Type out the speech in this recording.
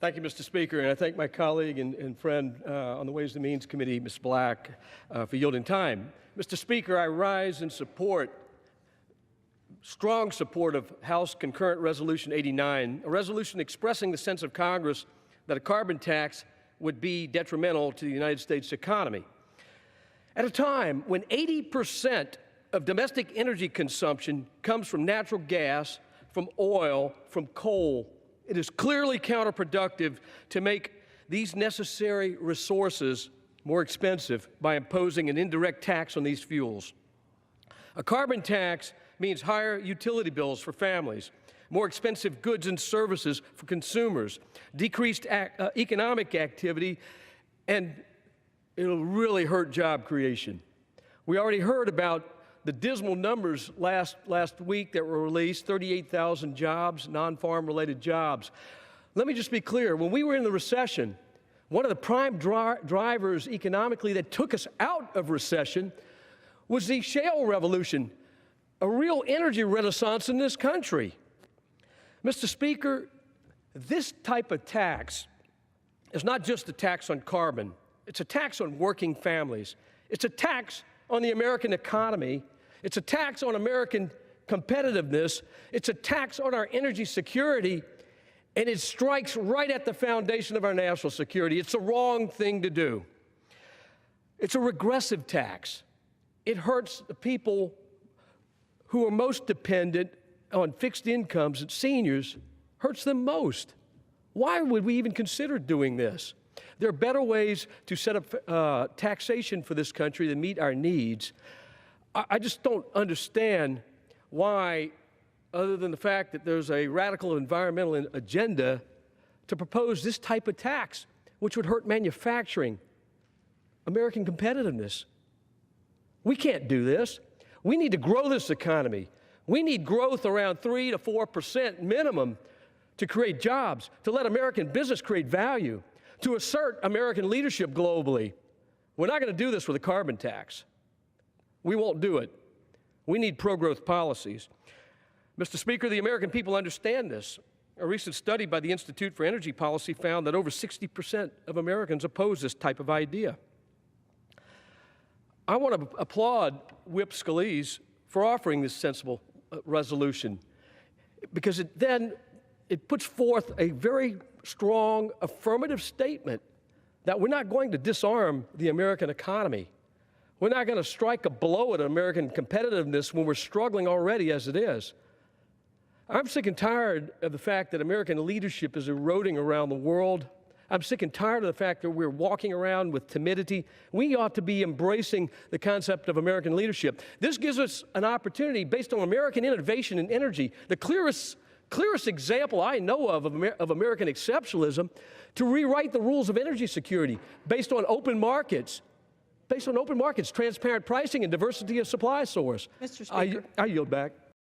Thank you, Mr. Speaker, and I thank my colleague and friend on the Ways and Means Committee, Ms. Black, for yielding time. Mr. Speaker, I rise in strong support of House Concurrent Resolution 89, a resolution expressing the sense of Congress that a carbon tax would be detrimental to the United States economy. At a time when 80% of domestic energy consumption comes from natural gas, from oil, from coal, it is clearly counterproductive to make these necessary resources more expensive by imposing an indirect tax on these fuels. A carbon tax means higher utility bills for families, more expensive goods and services for consumers, decreased economic activity, and it'll really hurt job creation. We already heard about the dismal numbers last week that were released, 38,000 jobs, non-farm related jobs. Let me just be clear, when we were in the recession, one of the prime drivers economically that took us out of recession was the shale revolution, a real energy renaissance in this country. Mr. Speaker, this type of tax is not just a tax on carbon. It's a tax on working families. It's a tax on the American economy. It's a tax on American competitiveness. It's a tax on our energy security, and it strikes right at the foundation of our national security. It's the wrong thing to do. It's a regressive tax. It hurts the people who are most dependent on fixed incomes, and seniors, hurts them most. Why would we even consider doing this? There are better ways to set up taxation for this country that meet our needs. I just don't understand why, other than the fact that there's a radical environmental agenda, to propose this type of tax, which would hurt manufacturing, American competitiveness. We can't do this. We need to grow this economy. We need growth around 3 to 4% minimum to create jobs, to let American business create value, to assert American leadership globally. We're not going to do this with a carbon tax. We won't do it. We need pro-growth policies. Mr. Speaker, the American people understand this. A recent study by the Institute for Energy Policy found that over 60% of Americans oppose this type of idea. I want to applaud Whip Scalise for offering this sensible resolution, because it puts forth a very strong affirmative statement that we're not going to disarm the American economy. We're not going to strike a blow at American competitiveness when we're struggling already as it is. I'm sick and tired of the fact that American leadership is eroding around the world. I'm sick and tired of the fact that we're walking around with timidity. We ought to be embracing the concept of American leadership. This gives us an opportunity based on American innovation in energy, the clearest example I know of American exceptionalism, to rewrite the rules of energy security based on open markets, transparent pricing, and diversity of supply source. Mr. Speaker. I yield back.